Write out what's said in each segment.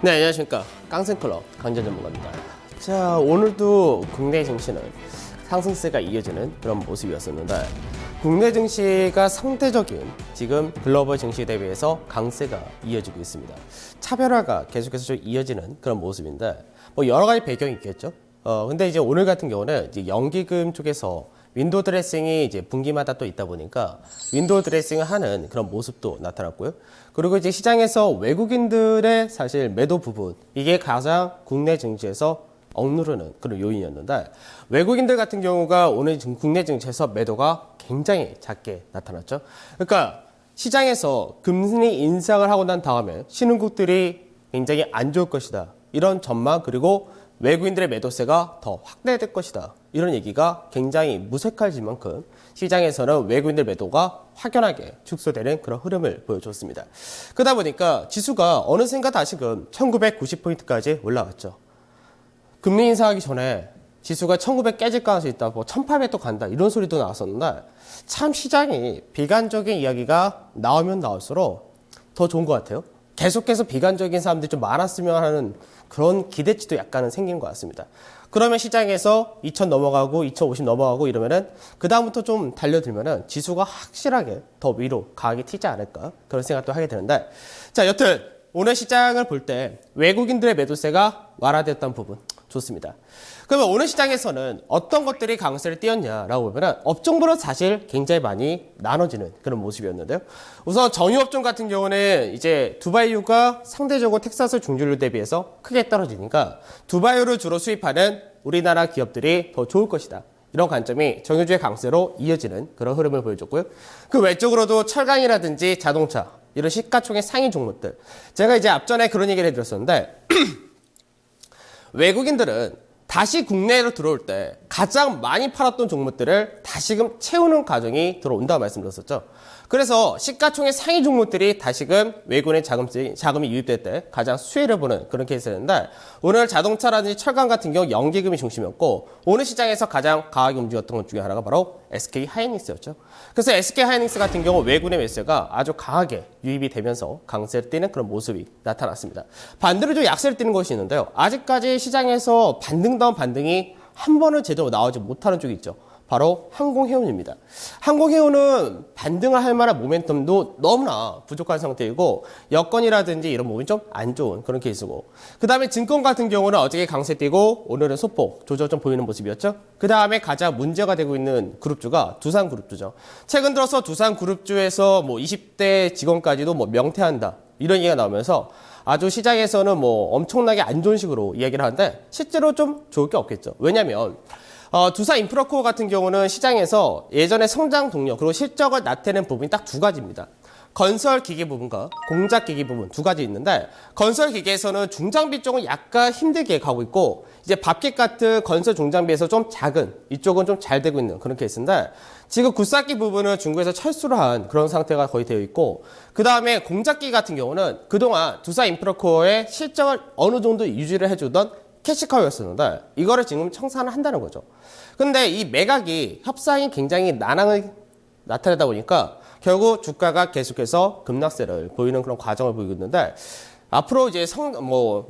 네, 안녕하십니까. 깡센클럽 강전 전문가입니다. 자, 오늘도 국내 증시는 상승세가 이어지는 그런 모습이었었는데, 국내 증시가 상대적인 지금 글로벌 증시 대비해서 강세가 이어지고 있습니다. 차별화가 계속해서 좀 이어지는 그런 모습인데, 뭐 여러 가지 배경이 있겠죠. 근데 이제 오늘 같은 경우는 이제 연기금 쪽에서 윈도우 드레싱이 이제 분기마다 또 있다 보니까 윈도우 드레싱을 하는 그런 모습도 나타났고요. 그리고 이제 시장에서 외국인들의 사실 매도 부분, 이게 가장 국내 증시에서 억누르는 그런 요인이었는데, 외국인들 같은 경우가 오늘 국내 증시에서 매도가 굉장히 작게 나타났죠. 그러니까 시장에서 금리 인상을 하고 난 다음에 신흥국들이 굉장히 안 좋을 것이다, 이런 전망, 그리고 외국인들의 매도세가 더 확대될 것이다, 이런 얘기가 굉장히 무색해질 만큼 시장에서는 외국인들 매도가 확연하게 축소되는 그런 흐름을 보여줬습니다. 그러다 보니까 지수가 어느샌가 다시금 1990포인트까지 올라갔죠. 금리 인상하기 전에 지수가 1900 깨질 가능성이 있다, 뭐 1800도 간다, 이런 소리도 나왔었는데, 참 시장이 비관적인 이야기가 나오면 나올수록 더 좋은 것 같아요. 계속해서 비관적인 사람들이 좀 많았으면 하는 그런 기대치도 약간은 생긴 것 같습니다. 그러면 시장에서 2000 넘어가고 2050 넘어가고 이러면은 그다음부터 좀 달려들면은 지수가 확실하게 더 위로 가격이 튀지 않을까, 그런 생각도 하게 되는데, 자, 여튼 오늘 시장을 볼 때 외국인들의 매도세가 완화됐던 부분 좋습니다. 그러면 오늘 시장에서는 어떤 것들이 강세를 띄었냐라고 보면은 업종별로 사실 굉장히 많이 나눠지는 그런 모습이었는데요. 우선 정유업종 같은 경우는 이제 두바이유가 상대적으로 텍사스 중진율 대비해서 크게 떨어지니까 두바이유를 주로 수입하는 우리나라 기업들이 더 좋을 것이다, 이런 관점이 정유주의 강세로 이어지는 그런 흐름을 보여줬고요. 그 외적으로도 철강이라든지 자동차, 이런 시가총액 상위 종목들, 제가 이제 앞전에 그런 얘기를 해드렸었는데 외국인들은 다시 국내로 들어올 때 가장 많이 팔았던 종목들을 다시금 채우는 과정이 들어온다고 말씀드렸었죠. 그래서 시가총액 상위 종목들이 다시금 외국인의 자금이 유입될 때 가장 수혜를 보는 그런 케이스였는데, 오늘 자동차라든지 철강 같은 경우 연기금이 중심이었고, 오늘 시장에서 가장 강하게 움직였던 것 중에 하나가 바로 SK 하이닉스였죠. 그래서 SK 하이닉스 같은 경우 외국인의 매수가 아주 강하게 유입이 되면서 강세를 띠는 그런 모습이 나타났습니다. 반대로 좀 약세를 띠는 것이 있는데요. 아직까지 시장에서 반등다운 반등이 한 번은 제대로 나오지 못하는 쪽이 있죠. 바로 항공해운입니다. 항공해운은 반등을 할 만한 모멘텀도 너무나 부족한 상태이고, 여건이라든지 이런 부분이 좀 안 좋은 그런 케이스고, 그 다음에 증권 같은 경우는 어저께 강세 띄고 오늘은 소폭 조절 좀 보이는 모습이었죠. 그 다음에 가장 문제가 되고 있는 그룹주가 두산그룹주죠. 최근 들어서 두산그룹주에서 뭐 20대 직원까지도 뭐 명퇴한다, 이런 얘기가 나오면서 아주 시장에서는 뭐 엄청나게 안 좋은 식으로 이야기를 하는데, 실제로 좀 좋을 게 없겠죠. 왜냐면 두산인프라코어 같은 경우는 시장에서 예전에 성장 동력, 그리고 실적을 나타내는 부분이 딱 두 가지입니다. 건설 기계 부분과 공작 기계 부분 두 가지 있는데, 건설 기계에서는 중장비 쪽은 약간 힘들게 가고 있고, 이제 밥솥 같은 건설 중장비에서 좀 작은 이쪽은 좀 잘 되고 있는 그런 케이스인데, 지금 굴삭기 부분은 중국에서 철수를 한 그런 상태가 거의 되어 있고, 그 다음에 공작기 같은 경우는 그동안 두산인프라코어의 실적을 어느 정도 유지를 해주던 캐시카우였었는데, 이거를 지금 청산을 한다는 거죠. 근데 이 매각이 협상이 굉장히 난항을 나타내다 보니까 결국 주가가 계속해서 급락세를 보이는 그런 과정을 보이고 있는데, 앞으로 이제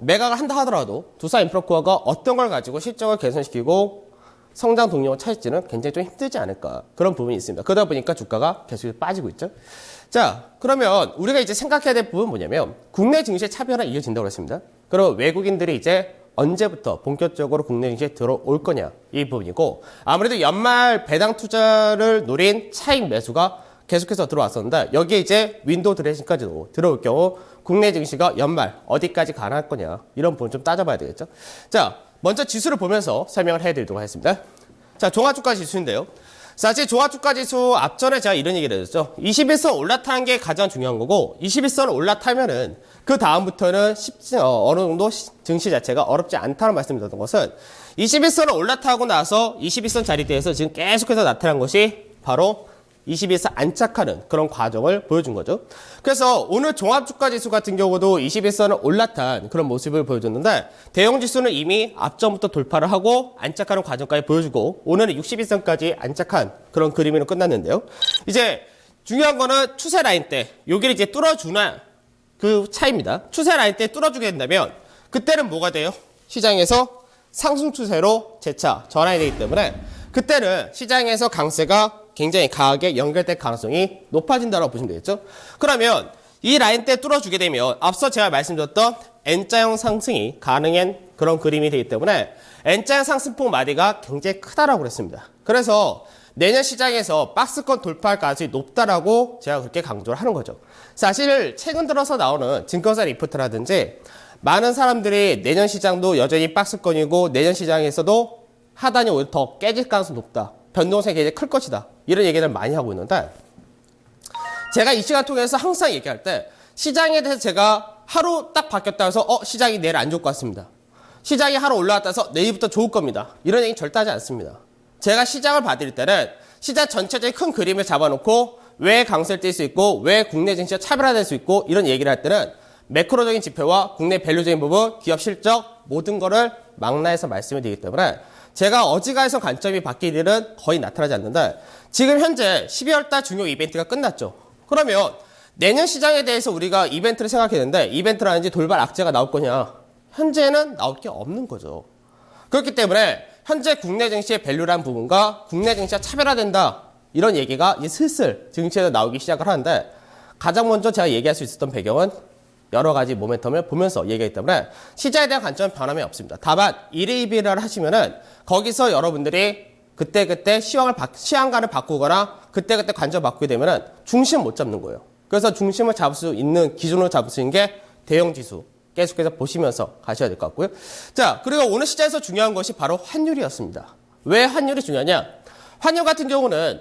매각을 한다 하더라도 두산인프라코어가 어떤 걸 가지고 실적을 개선시키고 성장 동력을 찾을지는 굉장히 좀 힘들지 않을까, 그런 부분이 있습니다. 그러다 보니까 주가가 계속 빠지고 있죠. 자, 그러면 우리가 이제 생각해야 될 부분은 뭐냐면, 국내 증시의 차별화 이어진다고 했습니다. 그리고 외국인들이 이제 언제부터 본격적으로 국내 증시에 들어올 거냐, 이 부분이고, 아무래도 연말 배당 투자를 노린 차익 매수가 계속해서 들어왔었는데, 여기에 이제 윈도우 드레싱까지도 들어올 경우 국내 증시가 연말 어디까지 가능할 거냐, 이런 부분 좀 따져봐야 되겠죠. 자, 먼저 지수를 보면서 설명을 해드리도록 하겠습니다. 자, 종합주가 지수인데요. 사실 종합주가 지수 앞전에 제가 이런 얘기를 했었죠. 21선 올라타는 게 가장 중요한 거고, 21선 올라타면은 그 다음부터는 어느 정도 증시 자체가 어렵지 않다는 말씀을 드렸던 것은, 21선을 올라타고 나서 21선 자리대에서 지금 계속해서 나타난 것이 바로 21선 안착하는 그런 과정을 보여준 거죠. 그래서 오늘 종합주가지수 같은 경우도 21선을 올라탄 그런 모습을 보여줬는데, 대형지수는 이미 앞전부터 돌파를 하고 안착하는 과정까지 보여주고, 오늘은 61선까지 안착한 그런 그림으로 끝났는데요. 이제 중요한 거는 추세 라인 때 여기를 이제 뚫어주나 그 차이입니다. 추세 라인 때 뚫어주게 된다면 그때는 뭐가 돼요? 시장에서 상승 추세로 재차 전환이 되기 때문에 그때는 시장에서 강세가 굉장히 강하게 연결될 가능성이 높아진다고 보시면 되겠죠. 그러면 이 라인 때 뚫어주게 되면 앞서 제가 말씀드렸던 N자형 상승이 가능한 그런 그림이 되기 때문에 N자형 상승폭 마디가 굉장히 크다라고 그랬습니다. 그래서 내년 시장에서 박스권 돌파할 가능성이 높다라고 제가 그렇게 강조를 하는 거죠. 사실 최근 들어서 나오는 증권사 리포트라든지 많은 사람들이 내년 시장도 여전히 박스권이고 내년 시장에서도 하단이 오히려 더 깨질 가능성이 높다. 변동성이 굉장히 클 것이다. 이런 얘기를 많이 하고 있는데 제가 이 시간 통해서 항상 얘기할 때 시장에 대해서 제가 하루 딱 바뀌었다 해서 시장이 내일 안 좋을 것 같습니다. 시장이 하루 올라왔다 해서 내일부터 좋을 겁니다. 이런 얘기 절대 하지 않습니다. 제가 시장을 봐드릴 때는 시장 전체적인 큰 그림을 잡아놓고 왜 강세를 띌 수 있고 왜 국내 증시가 차별화될 수 있고 이런 얘기를 할 때는 매크로적인 지표와 국내 밸류적인 부분, 기업 실적 모든 거를 망라해서 말씀을 드리기 때문에 제가 어지간해서 관점이 바뀔 일은 거의 나타나지 않는데 지금 현재 12월달 중요 이벤트가 끝났죠. 그러면 내년 시장에 대해서 우리가 이벤트를 생각했는데 이벤트라든지 돌발 악재가 나올 거냐? 현재는 나올 게 없는 거죠. 그렇기 때문에 현재 국내 증시의 밸류라는 부분과 국내 증시가 차별화된다 이런 얘기가 이제 슬슬 증시에서 나오기 시작을 하는데 가장 먼저 제가 얘기할 수 있었던 배경은 여러 가지 모멘텀을 보면서 얘기하기 때문에 시장에 대한 관점은 변함이 없습니다. 다만 1회 2회를 하시면은 거기서 여러분들이 그때그때 시황관을 바꾸거나 그때그때 관점 바꾸게 되면은 중심 못 잡는 거예요. 그래서 중심을 잡을 수 있는 기준으로 잡을 수 있는 게 대형지수 계속해서 보시면서 가셔야 될 것 같고요. 자, 그리고 오늘 시장에서 중요한 것이 바로 환율이었습니다. 왜 환율이 중요하냐? 환율 같은 경우는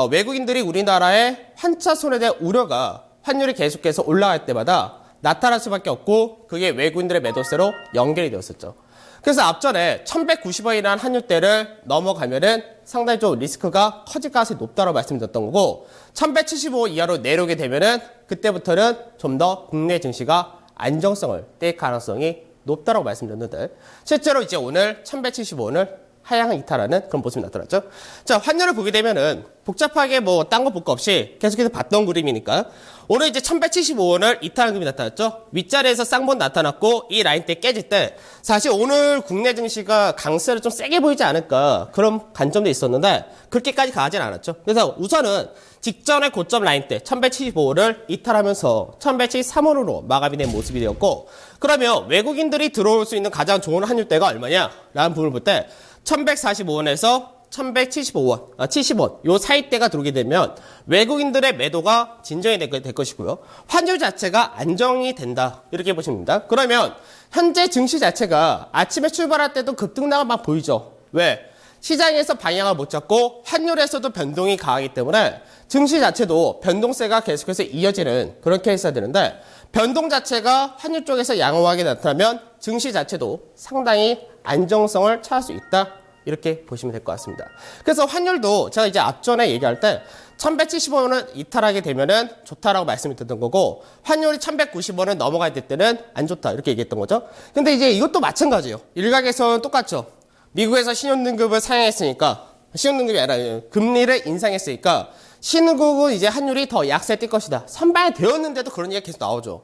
외국인들이 우리나라의 환차손에 대한 우려가 환율이 계속해서 올라갈 때마다 나타날 수밖에 없고 그게 외국인들의 매도세로 연결이 되었었죠. 그래서 앞전에 1190원이라는 환율대를 넘어가면은 상당히 좀 리스크가 커질 가능성이 높다고 말씀드렸던 거고 1175원 이하로 내려오게 되면은 그때부터는 좀 더 국내 증시가 안정성을 뗄 가능성이 높다고 말씀드렸는데 실제로 이제 오늘 1175원을 하향 이탈하는 그런 모습이 나타났죠. 자, 환율을 보게 되면은 복잡하게 뭐 딴 거 볼 거 없이 계속해서 봤던 그림이니까 오늘 이제 1175원을 이탈한 그림이 나타났죠. 윗자리에서 쌍번 나타났고 이 라인 때 깨질 때 사실 오늘 국내 증시가 강세를 좀 세게 보이지 않을까 그런 관점도 있었는데 그렇게까지 가진 않았죠. 그래서 우선은 직전의 고점 라인 때 1175원을 이탈하면서 1173원으로 마감이 된 모습이 되었고 그러면 외국인들이 들어올 수 있는 가장 좋은 환율대가 얼마냐? 라는 부분을 볼 때 1145원에서 1175원, 70원 요 사이대가 들어오게 되면 외국인들의 매도가 진정이 될 것이고요. 환율 자체가 안정이 된다. 이렇게 보시면 됩니다. 그러면 현재 증시 자체가 아침에 출발할 때도 급등락을 막 보이죠. 왜? 시장에서 방향을 못 잡고 환율에서도 변동이 강하기 때문에 증시 자체도 변동세가 계속해서 이어지는 그런 케이스가 되는데 변동 자체가 환율 쪽에서 양호하게 나타나면 증시 자체도 상당히 안정성을 찾을 수 있다. 이렇게 보시면 될 것 같습니다. 그래서 환율도 제가 이제 앞전에 얘기할 때 1175원을 이탈하게 되면은 좋다라고 말씀을 드렸던 거고 환율이 1190원을 넘어갈 때는 안 좋다 이렇게 얘기했던 거죠. 근데 이제 이것도 마찬가지예요. 일각에서는 똑같죠. 미국에서 신용등급을 상향했으니까 신용등급이 아니라 금리를 인상했으니까 신흥국은 이제 환율이 더 약세에 뛸 것이다. 선발되었는데도 그런 얘기가 계속 나오죠.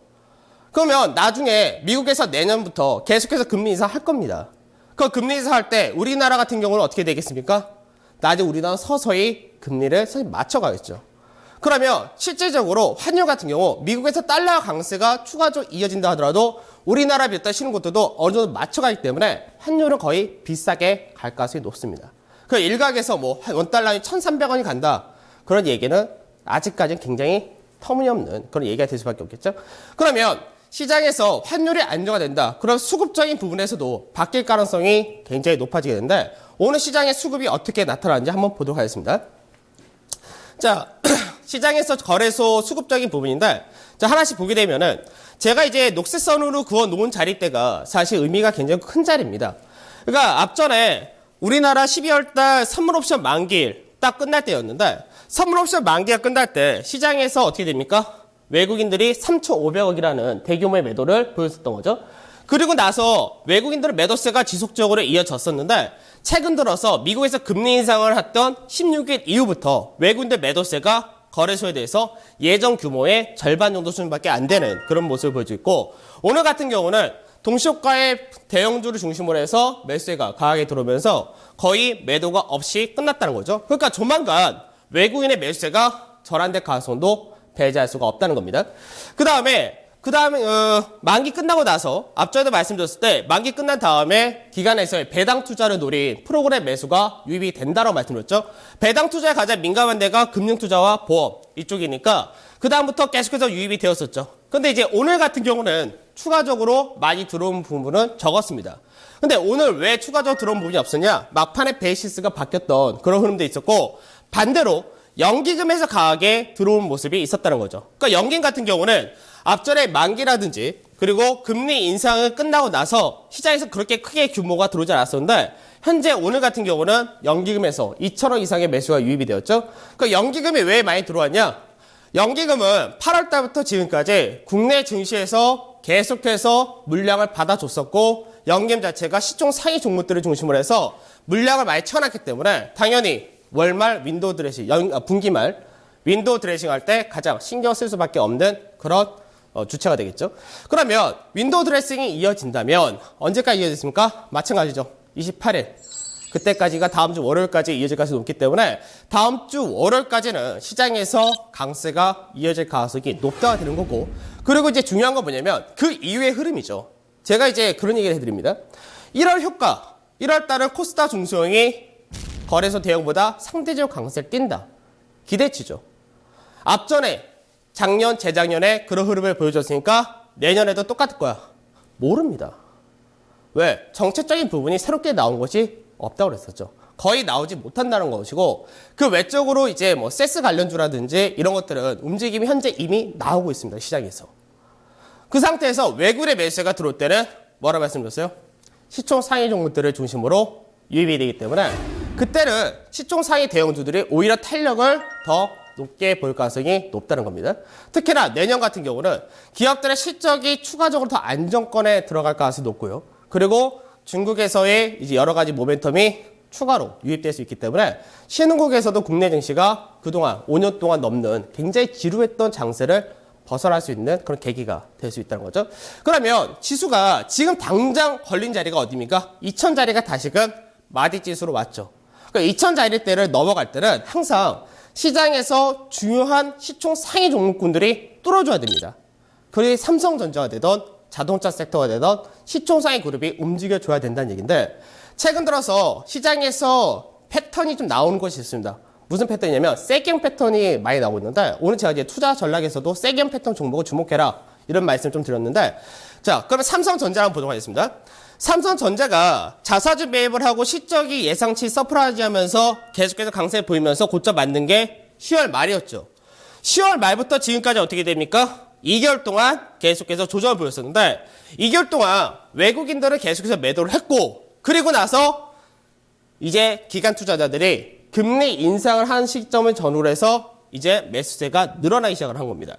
그러면 나중에 미국에서 내년부터 계속해서 금리 인상할 겁니다. 그 금리 인상할 때 우리나라 같은 경우는 어떻게 되겠습니까? 나중에 우리나라는 서서히 금리를 맞춰가겠죠. 그러면 실질적으로 환율 같은 경우 미국에서 달러 강세가 추가적으로 이어진다 하더라도 우리나라 비롯한 신흥국들도 어느 정도 맞춰가기 때문에 환율은 거의 비싸게 갈 가능성이 높습니다. 그 일각에서 뭐 원달러에 1,300원이 간다. 그런 얘기는 아직까지는 굉장히 터무니없는 그런 얘기가 될 수밖에 없겠죠. 그러면 시장에서 환율이 안정화 된다. 그럼 수급적인 부분에서도 바뀔 가능성이 굉장히 높아지게 되는데 오늘 시장의 수급이 어떻게 나타나는지 한번 보도록 하겠습니다. 자, 시장에서 거래소 수급적인 부분인데 자, 하나씩 보게 되면은 제가 이제 녹색선으로 그어 놓은 자리대가 사실 의미가 굉장히 큰 자리입니다. 그러니까 앞전에 우리나라 12월 달 선물 옵션 만기일 딱 끝날 때였는데 선물 옵션 만기가 끝날 때 시장에서 어떻게 됩니까? 외국인들이 3,500억이라는 대규모의 매도를 보였었던 거죠. 그리고 나서 외국인들의 매도세가 지속적으로 이어졌었는데 최근 들어서 미국에서 금리 인상을 했던 16일 이후부터 외국인들 매도세가 거래소에 대해서 예전 규모의 절반 정도 수준밖에 안 되는 그런 모습을 보여주고 있고, 오늘 같은 경우는 동시효과의 대형주를 중심으로 해서 매수세가 강하게 들어오면서 거의 매도가 없이 끝났다는 거죠. 그러니까 조만간 외국인의 매수세가 절한될 가능성도 배제할 수가 없다는 겁니다. 그 다음에 만기 끝나고 나서 앞전에도 말씀드렸을 때 만기 끝난 다음에 기관에서의 배당 투자를 노린 프로그램 매수가 유입이 된다고 말씀드렸죠. 배당 투자에 가장 민감한 데가 금융투자와 보험 이쪽이니까 그 다음부터 계속해서 유입이 되었었죠. 근데 이제 오늘 같은 경우는 추가적으로 많이 들어온 부분은 적었습니다. 근데 오늘 왜 추가적으로 들어온 부분이 없었냐? 막판에 베이시스가 바뀌었던 그런 흐름도 있었고, 반대로 연기금에서 강하게 들어온 모습이 있었다는 거죠. 그러니까 연기금 같은 경우는 앞전에 만기라든지 그리고 금리 인상은 끝나고 나서 시장에서 그렇게 크게 규모가 들어오지 않았었는데, 현재 오늘 같은 경우는 연기금에서 2,000원 이상의 매수가 유입이 되었죠. 그러니까 연기금이 왜 많이 들어왔냐? 연기금은 8월 달부터 지금까지 국내 증시에서 계속해서 물량을 받아줬었고, 연기금 자체가 시총 상위 종목들을 중심으로 해서 물량을 많이 채워놨기 때문에 당연히 월말 윈도우 드레싱, 분기말 윈도우 드레싱 할 때 가장 신경 쓸 수밖에 없는 그런 주체가 되겠죠. 그러면 윈도우 드레싱이 이어진다면 언제까지 이어지습니까? 마찬가지죠. 28일. 그때까지가 다음 주 월요일까지 이어질 가능성이 높기 때문에 다음 주 월요일까지는 시장에서 강세가 이어질 가능성이 높다가 되는 거고, 그리고 이제 중요한 건 뭐냐면 그 이후의 흐름이죠. 제가 이제 그런 얘기를 해드립니다. 1월 효과, 1월 달은 코스닥 중소형이 거래소 대형보다 상대적 강세를 띈다. 기대치죠. 앞전에 작년, 재작년에 그런 흐름을 보여줬으니까 내년에도 똑같을 거야. 모릅니다. 왜? 정책적인 부분이 새롭게 나온 것이 없다고 그랬었죠. 거의 나오지 못한다는 것이고, 그 외적으로 이제 뭐 세스 관련주라든지 이런 것들은 움직임이 현재 이미 나오고 있습니다. 시장에서. 그 상태에서 외국의 매수세가 들어올 때는 뭐라 말씀드렸어요? 시총 상위 종목들을 중심으로 유입이 되기 때문에 그때는 시총 상위 대형주들이 오히려 탄력을 더 높게 볼 가능성이 높다는 겁니다. 특히나 내년 같은 경우는 기업들의 실적이 추가적으로 더 안정권에 들어갈 가능성이 높고요. 그리고 중국에서의 이제 여러 가지 모멘텀이 추가로 유입될 수 있기 때문에 신흥국에서도 국내 증시가 그동안 5년 동안 넘는 굉장히 지루했던 장세를 벗어날 수 있는 그런 계기가 될 수 있다는 거죠. 그러면 지수가 지금 당장 걸린 자리가 어디입니까? 2000자리가 다시금 마디지수로 왔죠. 그러니까 2000자리대를 넘어갈 때는 항상 시장에서 중요한 시총 상위 종목군들이 뚫어줘야 됩니다. 그게 삼성전자가 되던 자동차 섹터가 되던 시총 상위 그룹이 움직여줘야 된다는 얘기인데, 최근 들어서 시장에서 패턴이 좀 나오는 것이 있습니다. 무슨 패턴이냐면 세경 패턴이 많이 나오고 있는데, 오늘 제가 이제 투자 전략에서도 세경 패턴 종목을 주목해라 이런 말씀 좀 드렸는데, 자, 그러면 삼성전자 한번 보도록 하겠습니다. 삼성전자가 자사주 매입을 하고 실적이 예상치 서프라이즈 하면서 계속해서 강세 보이면서 고점 맞는 게 10월 말이었죠. 10월 말부터 지금까지 어떻게 됩니까? 2개월 동안 계속해서 조정을 보였었는데, 2개월 동안 외국인들은 계속해서 매도를 했고, 그리고 나서 이제 기관 투자자들이 금리 인상을 한 시점을 전후로 해서 이제 매수세가 늘어나기 시작을 한 겁니다.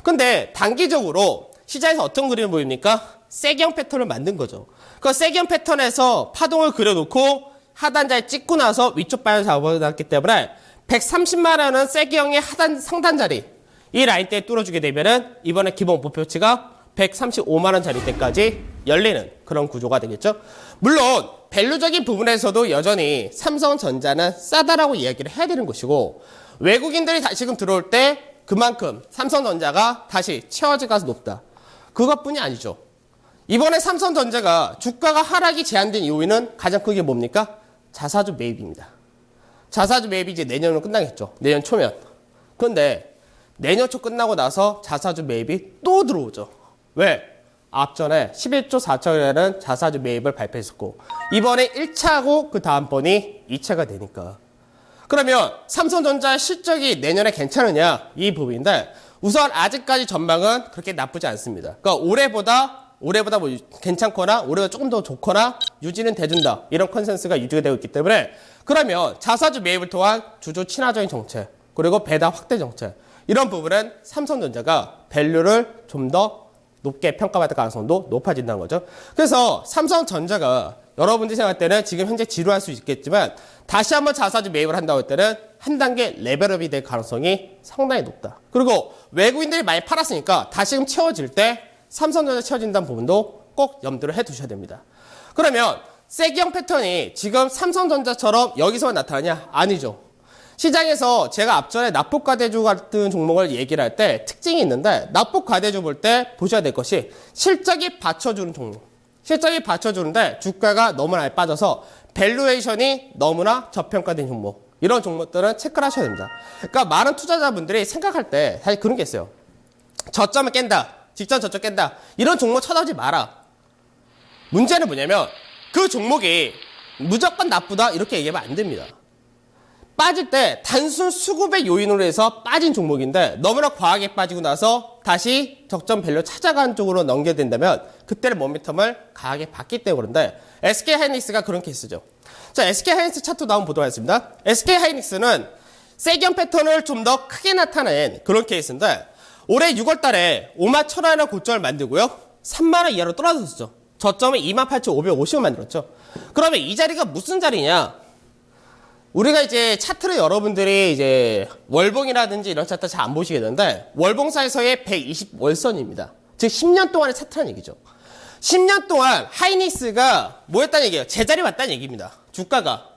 근데 단기적으로 시장에서 어떤 그림을 보입니까? 세경 패턴을 만든 거죠. 그 세경 패턴에서 파동을 그려놓고 하단자에 찍고 나서 위쪽 방향을 잡아놨기 때문에 130만 원은 세경의 하단 상단 자리, 이 라인대에 뚫어주게 되면은 이번에 기본 목표치가 135만 원 자리대까지 열리는 그런 구조가 되겠죠. 물론 밸류적인 부분에서도 여전히 삼성전자는 싸다라고 이야기를 해야 되는 것이고, 외국인들이 다시금 들어올 때 그만큼 삼성전자가 다시 채워질 가능성이 높다. 그것뿐이 아니죠. 이번에 삼성전자가 주가가 하락이 제한된 이유는 가장 크게 뭡니까? 자사주 매입입니다. 자사주 매입이 이제 내년으로 끝나겠죠. 내년 초면. 그런데 내년 초 끝나고 나서 자사주 매입이 또 들어오죠. 왜? 앞전에 11조 4천이라는 자사주 매입을 발표했었고, 이번에 1차고 그 다음번이 2차가 되니까. 그러면 삼성전자 실적이 내년에 괜찮으냐? 이 부분인데, 우선 아직까지 전망은 그렇게 나쁘지 않습니다. 그러니까 올해보다 뭐 괜찮거나 올해보다 조금 더 좋거나 유지는 돼준다, 이런 컨센서스가 유지가 되고 있기 때문에, 그러면 자사주 매입을 통한 주주 친화적인 정책, 그리고 배당 확대 정책, 이런 부분은 삼성전자가 밸류를 좀 더 높게 평가받을 가능성도 높아진다는 거죠. 그래서 삼성전자가 여러분들이 생각할 때는 지금 현재 지루할 수 있겠지만 다시 한번 자사주 매입을 한다고 할 때는 한 단계 레벨업이 될 가능성이 상당히 높다. 그리고 외국인들이 많이 팔았으니까 다시금 채워질 때 삼성전자 채워진다는 부분도 꼭 염두를 해두셔야 됩니다. 그러면 세기형 패턴이 지금 삼성전자처럼 여기서만 나타나냐? 아니죠. 시장에서 제가 앞전에 납폭과대주 같은 종목을 얘기를 할 때 특징이 있는데 납폭과대주 볼 때 보셔야 될 것이 실적이 받쳐주는 종목. 실적이 받쳐주는데 주가가 너무 많이 빠져서 밸류에이션이 너무나 저평가된 종목. 이런 종목들은 체크를 하셔야 됩니다. 그러니까 많은 투자자분들이 생각할 때 사실 그런 게 있어요. 저점을 깬다. 직전 저점 깬다. 이런 종목 쳐다보지 마라. 문제는 뭐냐면 그 종목이 무조건 나쁘다 이렇게 얘기하면 안 됩니다. 빠질 때 단순 수급의 요인으로 해서 빠진 종목인데 너무나 과하게 빠지고 나서 다시 적정 밸류 찾아가는 쪽으로 넘겨야 된다면 그때는 모멘텀을 강하게 받기 때문에 그런데 SK하이닉스가 그런 케이스죠. 자, SK하이닉스 차트도 한번 보도록 하겠습니다. SK하이닉스는 세기형 패턴을 좀 더 크게 나타낸 그런 케이스인데 올해 6월 달에 51,000원의 고점을 만들고요. 3만원 이하로 떨어졌었죠. 저점은 28,550원 만들었죠. 그러면 이 자리가 무슨 자리냐? 우리가 이제 차트를 여러분들이 이제 월봉이라든지 이런 차트 잘 안 보시겠는데 월봉사에서의 120월선입니다. 즉 10년 동안의 차트라는 얘기죠. 10년 동안 하이닉스가 뭐 했다는 얘기예요? 제자리 왔다는 얘기입니다. 주가가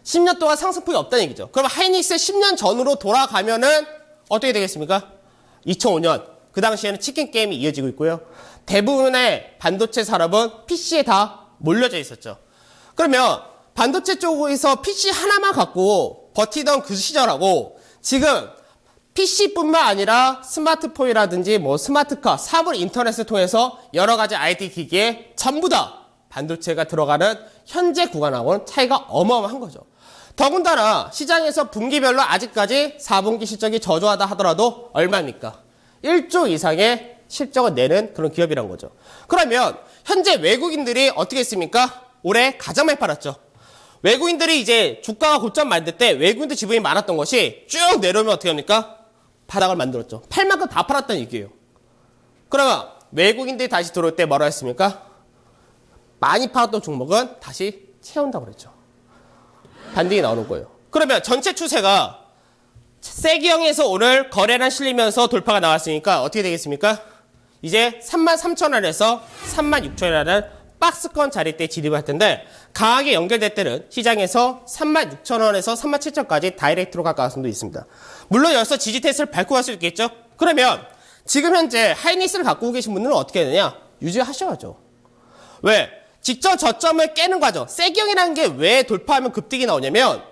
10년 동안 상승폭이 없다는 얘기죠. 그럼 하이닉스 10년 전으로 돌아가면은 어떻게 되겠습니까? 2005년 그 당시에는 치킨 게임이 이어지고 있고요. 대부분의 반도체 산업은 PC에 다 몰려져 있었죠. 그러면 반도체 쪽에서 PC 하나만 갖고 버티던 그 시절하고 지금 PC뿐만 아니라 스마트폰이라든지 뭐 스마트카, 사물 인터넷을 통해서 여러 가지 IT 기기에 전부 다 반도체가 들어가는 현재 구간하고는 차이가 어마어마한 거죠. 더군다나 시장에서 분기별로 아직까지 4분기 실적이 저조하다 하더라도 얼마입니까? 1조 이상의 실적을 내는 그런 기업이란 거죠. 그러면 현재 외국인들이 어떻게 했습니까? 올해 가장 많이 팔았죠. 외국인들이 이제 주가가 고점 만들 때 외국인들 지분이 많았던 것이 쭉 내려오면 어떻게 합니까? 바닥을 만들었죠. 팔 만큼 다 팔았다는 얘기예요. 그러면 외국인들이 다시 들어올 때 뭐라 했습니까? 많이 팔았던 종목은 다시 채운다고 그랬죠. 반등이 나오는 거예요. 그러면 전체 추세가 세기형에서 오늘 거래량 실리면서 돌파가 나왔으니까 어떻게 되겠습니까? 이제 33,000원에서 36,000원이라는 박스권 자리 때 진입할 텐데 강하게 연결될 때는 시장에서 36,000원에서 37,000원까지 다이렉트로 갈 가능성도 있습니다. 물론 여기서 지지 테스트를 밟고 갈 수 있겠죠. 그러면 지금 현재 하이닉스를 갖고 계신 분들은 어떻게 해야 되냐? 유지하셔야죠. 왜? 직전 저점을 깨는 과정. 세기형이라는 게 왜 돌파하면 급등이 나오냐면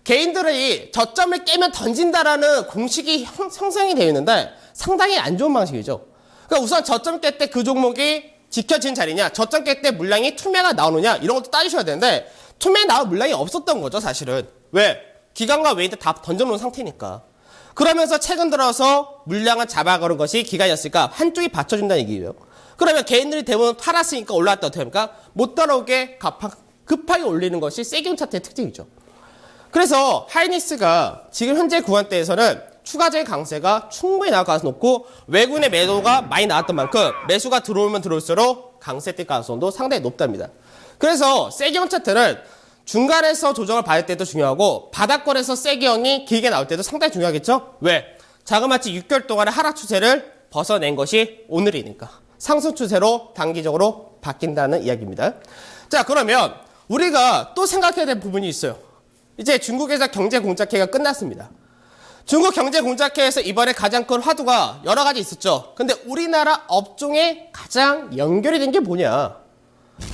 개인들이 저점을 깨면 던진다라는 공식이 형성이 되어 있는데 상당히 안 좋은 방식이죠. 그러니까 우선 저점 깰 때 그 종목이 지켜진 자리냐, 저점 깰 때 물량이 투매가 나오느냐 이런 것도 따지셔야 되는데 투매 나올 물량이 없었던 거죠 사실은. 왜? 기관과 외인들 다 던져놓은 상태니까. 그러면서 최근 들어서 물량을 잡아가는 것이 기관이었으니까 한쪽이 받쳐준다는 얘기예요. 그러면 개인들이 대부분 팔았으니까 올라왔다 어떻게 합니까? 못 따라오게 급하게 올리는 것이 세기형 차트의 특징이죠. 그래서 하이닉스가 지금 현재 구간대에서는 추가적인 강세가 충분히 나올 가능성이 높고 외국인의 매도가 많이 나왔던 만큼 매수가 들어오면 들어올수록 강세 뛸 가능성도 상당히 높답니다. 그래서 세기형 차트는 중간에서 조정을 받을 때도 중요하고 바닥권에서 세기형이 길게 나올 때도 상당히 중요하겠죠? 왜? 자그마치 6개월 동안의 하락 추세를 벗어낸 것이 오늘이니까 상승 추세로 단기적으로 바뀐다는 이야기입니다. 자, 그러면 우리가 또 생각해야 될 부분이 있어요. 이제 중국에서 경제 공작회가 끝났습니다. 중국 경제 공작회에서 이번에 가장 큰 화두가 여러 가지 있었죠. 근데 우리나라 업종에 가장 연결이 된 게 뭐냐?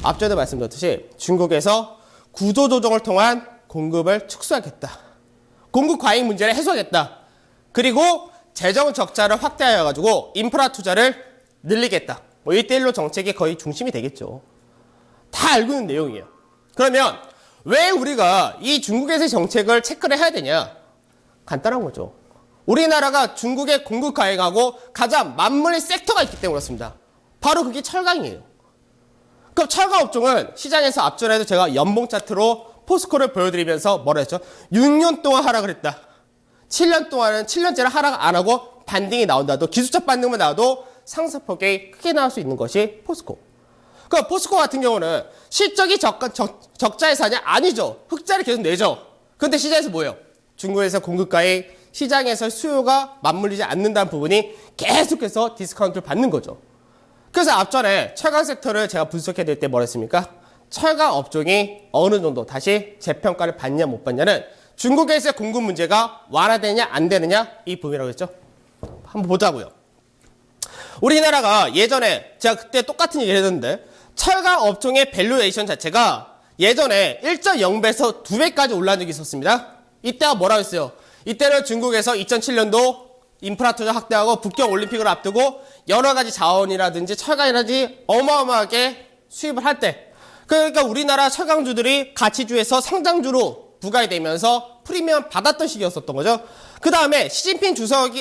앞전에 말씀드렸듯이 중국에서 구조조정을 통한 공급을 축소하겠다. 공급 과잉 문제를 해소하겠다. 그리고 재정 적자를 확대하여가지고 인프라 투자를 늘리겠다. 뭐 1대1로 정책이 거의 중심이 되겠죠. 다 알고 있는 내용이에요. 그러면 왜 우리가 이 중국에서의 정책을 체크를 해야 되냐? 간단한 거죠. 우리나라가 중국의 공급 과잉하고 가장 맞물린 섹터가 있기 때문에 그렇습니다. 바로 그게 철강이에요. 그럼 철강 업종은 시장에서 앞전에도 제가 연봉 차트로 포스코를 보여드리면서 뭐라 했죠? 6년 동안 하락을 했다. 7년 동안은 7년째를 하락 안 하고 반등이 나온다도 기술적 반등만 나와도 상승폭이 크게 나올 수 있는 것이 포스코. 그럼 포스코 같은 경우는 실적이 적자에 사냐? 아니죠. 흑자를 계속 내죠. 그런데 시장에서 뭐예요? 중국에서 공급과의 시장에서 수요가 맞물리지 않는다는 부분이 계속해서 디스카운트를 받는 거죠. 그래서 앞전에 철강 섹터를 제가 분석해 드릴 때 뭐라 했습니까? 철강 업종이 어느 정도 다시 재평가를 받냐 못 받냐는 중국에서의 공급 문제가 완화되냐 안 되느냐 이 부분이라고 했죠. 한번 보자고요. 우리나라가 예전에 제가 그때 똑같은 얘기를 했는데 철강 업종의 밸류에이션 자체가 예전에 1.0배에서 2배까지 올라간 적이 있었습니다. 이때가 뭐라고 했어요? 이때는 중국에서 2007년도 인프라 투자 확대하고 북경 올림픽을 앞두고 여러 가지 자원이라든지 철강이라든지 어마어마하게 수입을 할 때, 그러니까 우리나라 철강주들이 가치주에서 상장주로 부과이 되면서 프리미엄 받았던 시기였었던 거죠. 그 다음에 시진핑 주석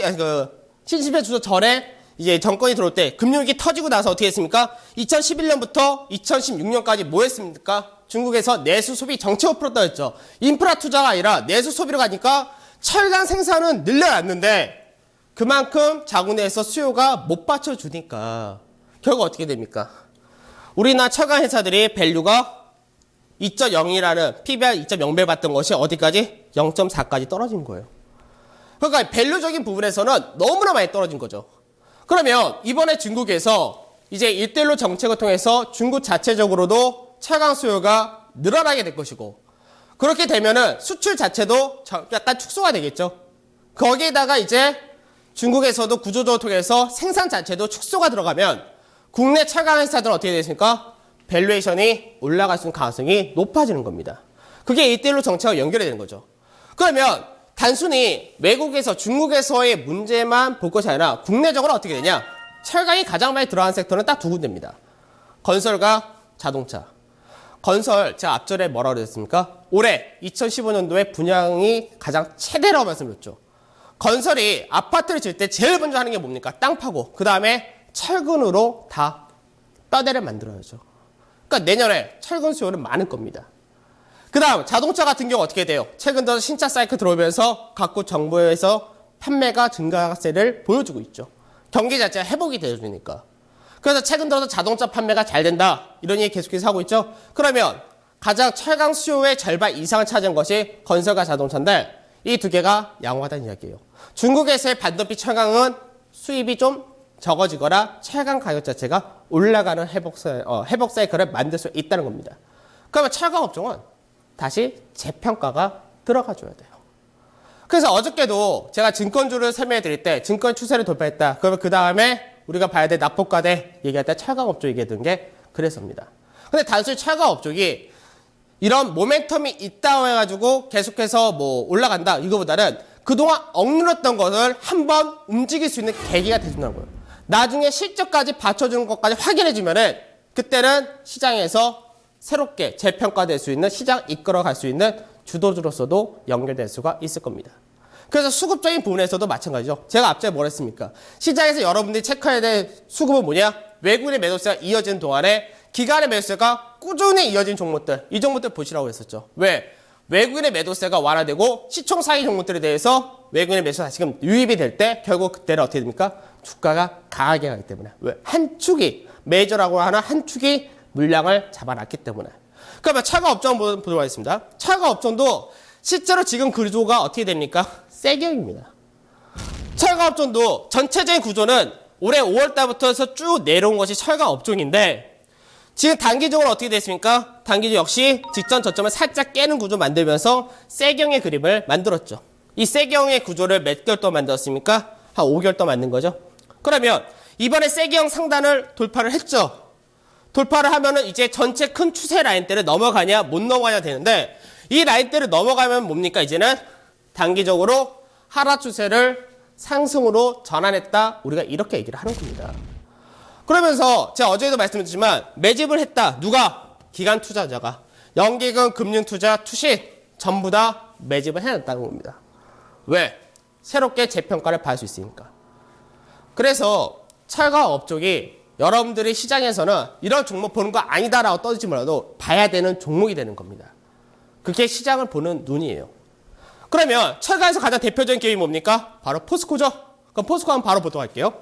전에 이제 정권이 들어올 때 금융위기 터지고 나서 어떻게 했습니까? 2011년부터 2016년까지 뭐 했습니까? 중국에서 내수 소비 정책을 풀었다고 했죠. 인프라 투자가 아니라 내수 소비로 가니까 철강 생산은 늘려놨는데 그만큼 자국내에서 수요가 못 받쳐주니까 결국 어떻게 됩니까? 우리나라 철강 회사들이 밸류가 2.0이라는 PBR 2.0배 받던 것이 어디까지? 0.4까지 떨어진 거예요. 그러니까 밸류적인 부분에서는 너무나 많이 떨어진 거죠. 그러면 이번에 중국에서 이제 1대1로 정책을 통해서 중국 자체적으로도 철강 수요가 늘어나게 될 것이고, 그렇게 되면은 수출 자체도 약간 축소가 되겠죠. 거기에다가 이제 중국에서도 구조조정을 통해서 생산 자체도 축소가 들어가면 국내 철강 회사들은 어떻게 되겠습니까? 밸류에이션이 올라갈 수 있는 가능성이 높아지는 겁니다. 그게 1대1로 정책과 연결이 되는 거죠. 그러면 단순히 외국에서 중국에서의 문제만 볼 것이 아니라 국내적으로 어떻게 되냐? 철강이 가장 많이 들어간 섹터는 딱 두 군데입니다. 건설과 자동차. 건설, 제가 앞절에 뭐라고 그랬습니까? 올해 2015년도에 분양이 가장 최대라고 말씀드렸죠. 건설이 아파트를 지을 때 제일 먼저 하는 게 뭡니까? 땅 파고 그 다음에 철근으로 다 뼈대를 만들어야죠. 그러니까 내년에 철근 수요는 많을 겁니다. 그 다음 자동차 같은 경우 어떻게 돼요? 최근 들어서 신차 사이클 들어오면서 각국 정부에서 판매가 증가세를 보여주고 있죠. 경기 자체가 회복이 되어주니까. 그래서 최근 들어서 자동차 판매가 잘 된다 이런 얘기 계속해서 하고 있죠. 그러면 가장 철강 수요의 절반 이상을 차지한 것이 건설과 자동차인데 이 두 개가 양호하다는 이야기예요. 중국에서의 반도체 철강은 수입이 좀 적어지거나 철강 가격 자체가 올라가는 회복 사이클을 만들 수 있다는 겁니다. 그러면 철강 업종은 다시 재평가가 들어가줘야 돼요. 그래서 어저께도 제가 증권주를 설명해 드릴 때 증권 추세를 돌파했다. 그러면 그 다음에 우리가 봐야 될 납폭과대 얘기할 때 철강 업종 얘기했던 게 그랬습니다. 근데 단순히 철강 업종이 이런 모멘텀이 있다고 해가지고 계속해서 뭐 올라간다 이거보다는 그동안 억눌렀던 것을 한번 움직일 수 있는 계기가 돼준다는 거예요. 나중에 실적까지 받쳐주는 것까지 확인해주면은 그때는 시장에서 새롭게 재평가될 수 있는 시장 이끌어갈 수 있는 주도주로서도 연결될 수가 있을 겁니다. 그래서 수급적인 부분에서도 마찬가지죠. 제가 앞전에 뭘 했습니까? 시장에서 여러분들이 체크해야 될 수급은 뭐냐? 외국인의 매도세가 이어지는 동안에 기관의 매도세가 꾸준히 이어진 종목들, 이 종목들 보시라고 했었죠. 왜? 외국인의 매도세가 완화되고 시총 상위 종목들에 대해서 외국인의 매수가 지금 유입이 될 때 결국 그때는 어떻게 됩니까? 주가가 강하게 가기 때문에. 왜? 한 축이, 메이저라고 하는 한 축이 물량을 잡아놨기 때문에. 그러면 철강 업종 보도록 하겠습니다. 철강 업종도 실제로 지금 구조가 어떻게 됩니까? 세경입니다. 철강 업종도 전체적인 구조는 올해 5월 달부터 해서 쭉 내려온 것이 철강 업종인데 지금 단기적으로 어떻게 됐습니까? 단기적으로 역시 직전 저점을 살짝 깨는 구조 만들면서 세경의 그림을 만들었죠. 이 세경의 구조를 몇 개월 동안 만들었습니까? 한 5개월 동안 만든 거죠. 그러면 이번에 세경 상단을 돌파를 했죠. 돌파를 하면은 이제 전체 큰 추세 라인대를 넘어가냐 못 넘어가냐 되는데 이 라인대를 넘어가면 뭡니까? 이제는 단기적으로 하락 추세를 상승으로 전환했다. 우리가 이렇게 얘기를 하는 겁니다. 그러면서 제가 어제도 말씀드렸지만 매집을 했다. 누가? 기관 투자자가. 연기금, 금융투자, 투신 전부 다 매집을 해놨다는 겁니다. 왜? 새롭게 재평가를 받을 수 있으니까. 그래서 철강 업종이 여러분들이 시장에서는 이런 종목 보는 거 아니다라고 떠들지 몰라도 봐야 되는 종목이 되는 겁니다. 그게 시장을 보는 눈이에요. 그러면 철강에서 가장 대표적인 기업이 뭡니까? 바로 포스코죠. 그럼 포스코 한번 바로 보도록 할게요.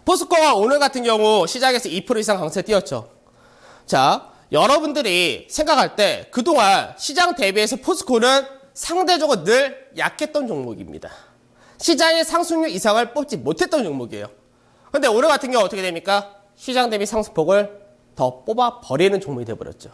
포스코가 오늘 같은 경우 시장에서 2% 이상 강세 띄었죠. 자, 여러분들이 생각할 때 그동안 시장 대비해서 포스코는 상대적으로 늘 약했던 종목입니다. 시장의 상승률 이상을 뽑지 못했던 종목이에요. 근데 오늘 같은 경우 어떻게 됩니까? 시장 대비 상승폭을 더 뽑아버리는 종목이 되어버렸죠.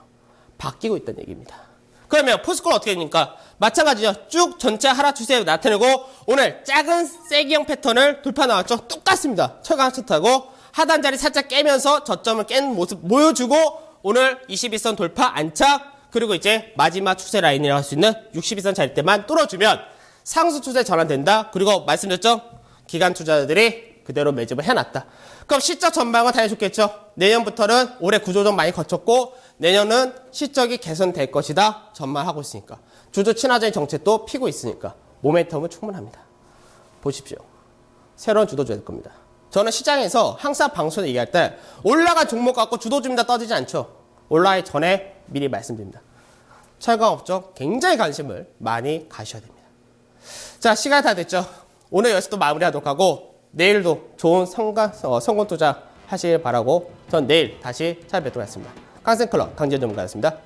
바뀌고 있다는 얘기입니다. 그러면 포스코는 어떻게 됩니까? 마찬가지죠. 쭉 전체 하락 추세 나타내고 오늘 작은 세기형 패턴을 돌파 나왔죠. 똑같습니다. 철강 차트하고 하단 자리 살짝 깨면서 저점을 깬 모습 보여주고 오늘 21선 돌파 안착 그리고 이제 마지막 추세 라인이라고 할 수 있는 62선 자리대만 뚫어주면 상승 추세 전환된다. 그리고 말씀드렸죠. 기관 투자자들이 그대로 매집을 해놨다. 그럼 시적 전망은 당연히 좋겠죠. 내년부터는 올해 구조조정 많이 거쳤고 내년은 실적이 개선될 것이다 전망하고 있으니까 주주 친화적인 정책도 피고 있으니까 모멘텀은 충분합니다. 보십시오. 새로운 주도주 될 겁니다. 저는 시장에서 항상 방송에 얘기할 때 올라간 종목 갖고 주도주입니다 떠들지 않죠. 올라가기 전에 미리 말씀드립니다. 철강업종 굉장히 관심을 많이 가셔야 됩니다. 자, 시간이 다 됐죠. 오늘 여기서 또 마무리하도록 하고 내일도 좋은 성공 투자 하시길 바라고 전 내일 다시 찾아뵙도록 하겠습니다. 강생클럽 강재현 전문가였습니다.